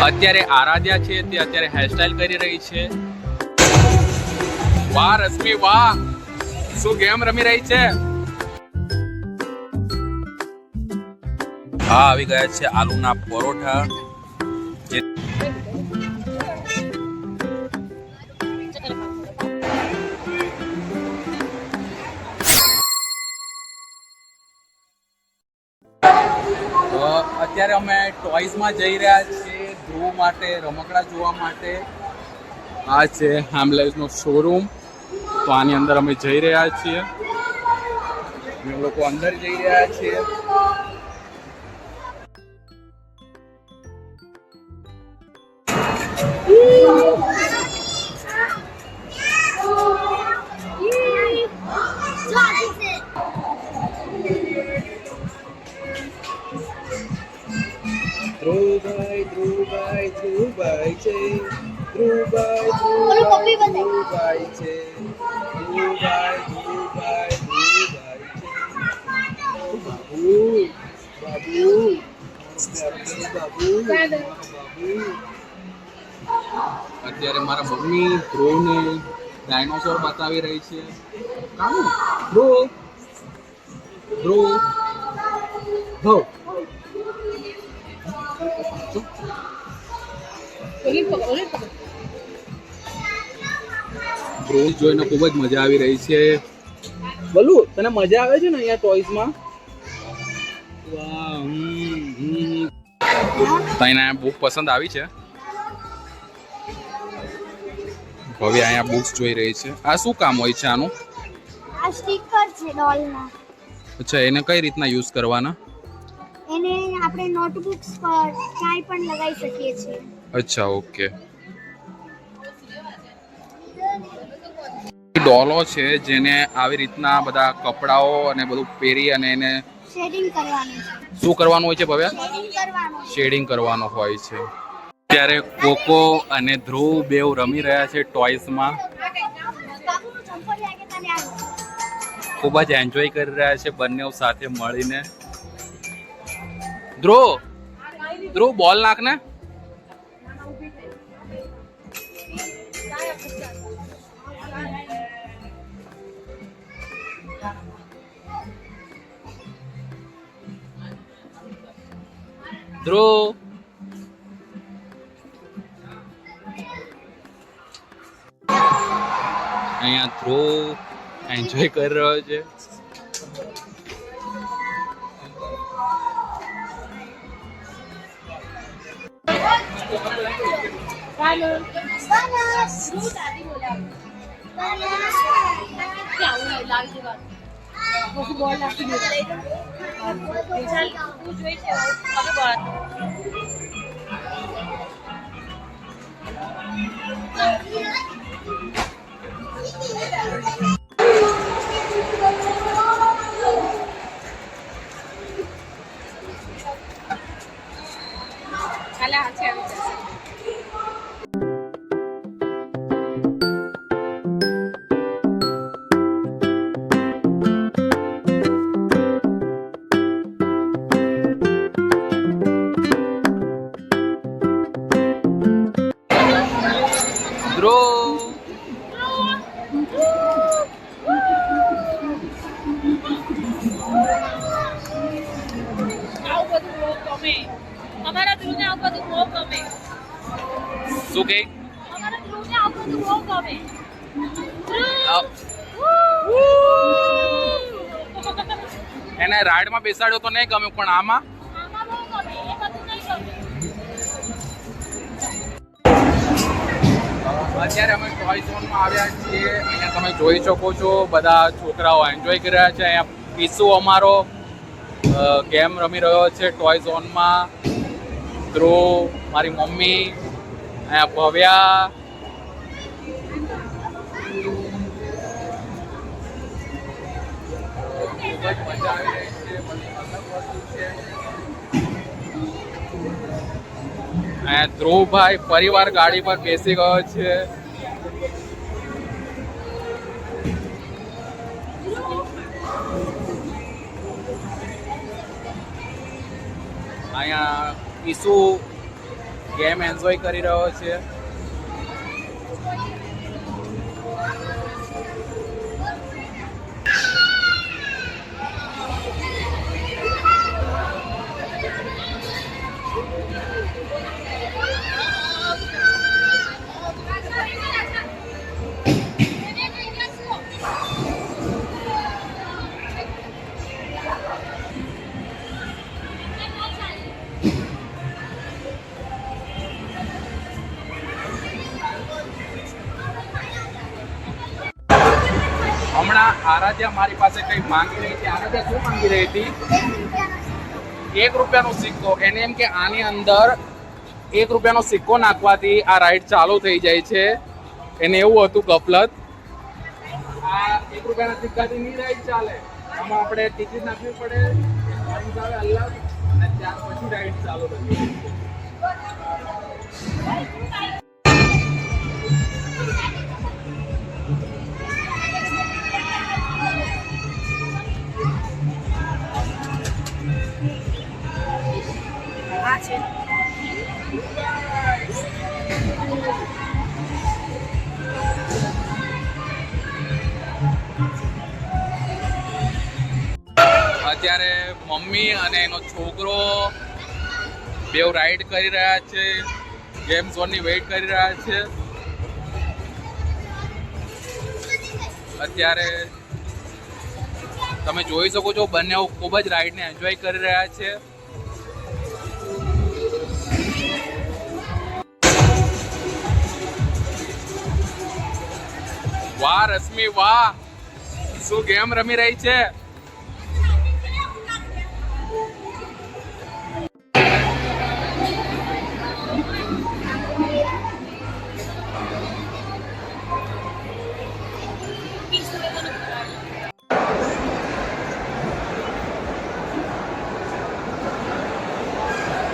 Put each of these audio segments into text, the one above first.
અત્યારે આરાધ્યા છે તે અત્યારે હેરસ્ટાઈલ કરી રહી છે. વાહ રશ્મિ વાહ, શું ગેમ રમી રહી છે. હા આવી ગયા છે આલુના પરોઠા. અત્યારે અમે ટોયઝમાં જઈ રહ્યા છીએ ધ્રુવ માટે રમકડા જોવા માટે. આ છે હેમલાઇઝનો શોરૂમ. તો આની અંદર અમે જઈ રહ્યા છીએ. અમે લોકો અંદર જઈ રહ્યા છીએ. ધ્રુવભાઈ છે. ધ્રુવભાઈ છે. અત્યારે મારા મમ્મી ધ્રુવને ડાયનોસોર બતાવી રહી છે. ધ્રુવ ધ્રુવ જોઈને ખૂબ જ મજા આવી રહી છે. બોલું તને મજા આવે છે ને અહીંયા ટોયઝમાં? તને બુક પસંદ આવી છે? હવે અહીંયા બુક્સ જોઈ રહી છે. આ શું કામ હોય છે આનું? આ સ્ટીકર છે ડોલના. અચ્છા, એને કઈ રીતના યુઝ કરવાના? એને આપણે નોટબુક્સ પર ક્યાંય પણ લગાવી શકીએ છીએ. અચ્છા ઓકે. ડોલો છે જેને આવી રીતના બધા કપડાઓ અને બધું પહેરી અને એને શેડિંગ કરવાનું છે. શું કરવાનું હોય છે ભવ્યા? શેડિંગ કરવાનું. શેડિંગ કરવાનો હોય છે. ત્યારે કોકો અને ધ્રુવ બેવ રમી રહ્યા છે ટોયઝમાં. ખૂબ જ એન્જોય કરી રહ્યા છે બંને સાથે મળીને. ધ્રુવ બોલ નાખ ને. ધ્રુવ અહીંયા ધ્રુવ એન્જોય કરી રહ્યો છે. શું કે એને રાઈડમાં બેસાડ્યો તો નહીં ગમ્યું, પણ આમાં અત્યારે અમે ટોય ઝોનમાં આવ્યા છીએ. અહીંયા તમે જોઈ શકો છો બધા છોકરાઓ એન્જોય કરી રહ્યા છે. અહીંયા પીસુ અમારો ગેમ રમી રહ્યો છે ટોય ઝોનમાં. ધ્રુવ, મારી મમ્મી, અહીંયા ભવ્યા. ખૂબ જ મજા આવી રહી છે. બધી અલગ વસ્તુ છે. અહીંયા ધ્રુવભાઈ ફરીવાર ગાડી પર બેસી ગયો છે. અહીંયા ઈસુ ગેમ એન્જોય કરી રહ્યો છે. હમણાં આરાધ્યા મારી પાસે કંઈ માંગી રહી હતી. આરાધ્યા શું માંગી રહી હતી? 1 રૂપિયાનો સિક્કો. એને એમ કે આની અંદર 1 રૂપિયાનો સિક્કો નાખવાથી આ રાઈડ ચાલુ થઈ જાય છે. એને એવું હતું ગફલત. આ 1 રૂપિયાના સિક્કાથી નહીં રાઈડ ચાલે. આમાં આપણે ટિકિટ નાખવી પડે, પોઈન્ટ આવે અલગ, અને ત્યાર પછી રાઈડ ચાલુ થતી. અત્યારે મમ્મી અને એનો છોકરો બેવ રાઈડ કરી રહ્યા છે, ગેમ ઝોનની વેઇટ કરી રહ્યા છે. અત્યારે તમે જોઈ શકો છો બંને ખૂબ જ રાઈડને એન્જોય કરી રહ્યા છે. વાહ રશ્મિ વાહ, શું ગેમ રમી રહી છે.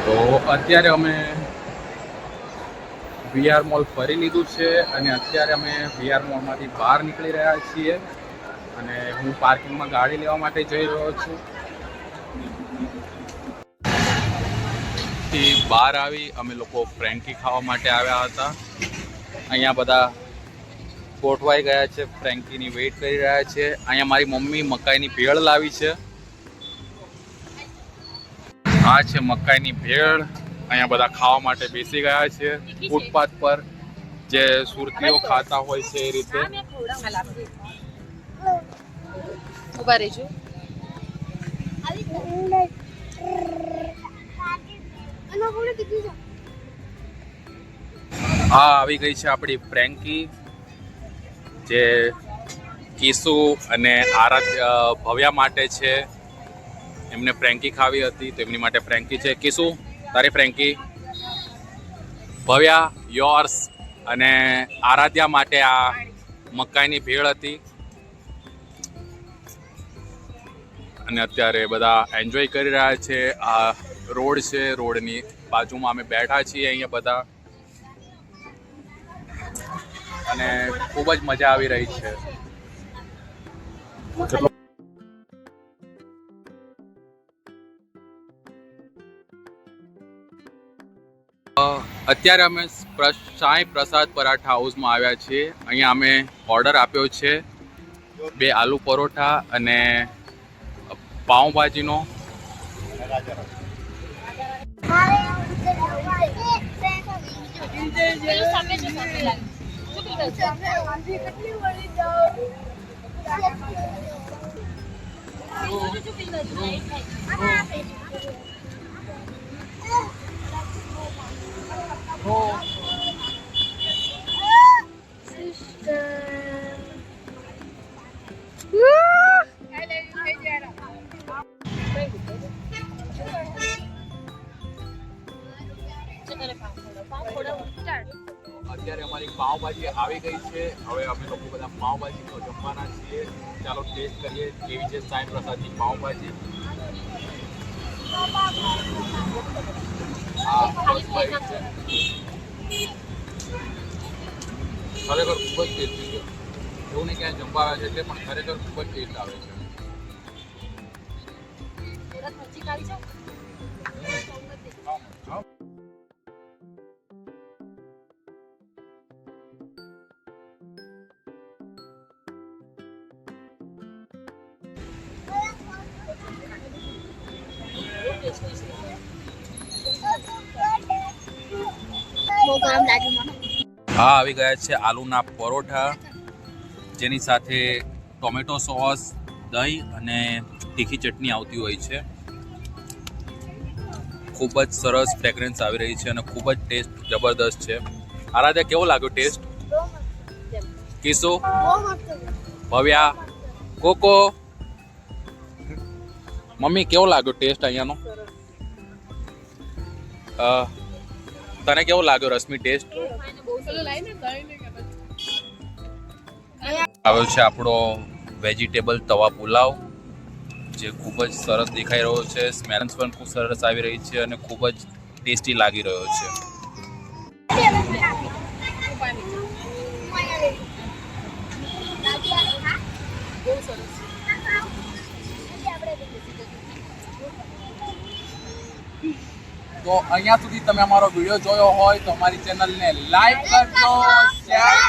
તો અત્યારે અમે વીઆર મોલ ફરી લીધું છે અને અત્યારે અમે વીઆર મોલમાંથી બહાર નીકળી રહ્યા છીએ અને હું પાર્કિંગમાં ગાડી લેવા માટે જઈ રહ્યો છું. થી બહાર આવી અમે લોકો ફ્રેન્કી ખાવા માટે આવ્યા હતા. અહીંયા બધા ગોઠવાઈ ગયા છે, ફ્રેન્કીની વેઇટ કરી રહ્યા છે. અહીંયા મારી મમ્મી મકાઈની ભેળ લાવી છે. આ છે મકાઈની ભેળ. અહીંયા બધા ખાવા માટે બેસી ગયા છે ફૂટપાથ પર, જે સુરતીઓ ખાતા હોય છે એ રીતે. ઉભા રહેજો. આ આવી ગઈ છે આપણી ફ્રેન્કી, જે કીસુ અને ભવ્યા માટે છે. એમને ફ્રેન્કી ખાવી હતી તો એમની માટે ફ્રેન્કી છે. કીસુ તારી ફ્રેન્કી, ભવ્યા યોર્સ, અને આરાધ્યા માટે આ મકાઈની ભેળ હતી. અને અત્યારે બધા એન્જોય કરી રહ્યા છે. આ રોડ છે, રોડની બાજુમાં અમે બેઠા છીએ અહીંયા બધા, અને ખૂબ જ મજા આવી રહી છે. અત્યારે અમે સાંઈ પ્રસાદ પરાઠા હાઉસમાં આવ્યા છીએ. અહીંયા અમે ઓર્ડર આપ્યો છે 2 આલુ પરોઠા અને પાઉંભાજીનો. અત્યારે અમારી પાવભાજી આવી ગઈ છે. હવે અમે લોકો બધા પાવભાજી તો જમવાના છીએ. ચાલો ટેસ્ટ કરીએ કેવી છે સાંઈ પ્રસાદની પાવભાજી. ખરેખર ખૂબ જ ટેસ્ટી છે. એવું નહીં ક્યાંય જમવા આવ્યા છે એટલે, પણ ખરેખર ખૂબ જ ટેસ્ટ આવે છે. બહુ ગરમ લાગ્યું મને. હા, આવી ગયા છે આલુના પરોઠા, જેની સાથે ટોમેટો સોસ, દહીં અને તીખી ચટણી આવતી હોય છે. ખૂબ જ સરસ ફ્રેગ્રન્સ આવી રહી છે અને ખૂબ જ ટેસ્ટ જબરદસ્ત છે. આરાધ્યા, કેવો લાગ્યો ટેસ્ટ? કિશુ, ભવ્યા, કોકો, મમ્મી કેવો લાગ્યો ટેસ્ટ અહીંયાનો? તને કેવો લાગ્યો રશ્મિ ટેસ્ટ? આવ્યો છે આપણો વેજીટેબલ તવા પુલાવ, જે ખૂબ જ સરસ દેખાઈ રહ્યો છે. સ્મેલ્સ પણ ખૂબ સરસ આવી રહી છે અને ખૂબ જ ટેસ્ટી લાગી રહ્યો છે. તો અહીંયા સુધી તમે અમારો વિડીયો જોયો હોય તો અમારી ચેનલને લાઈક કરજો, શેર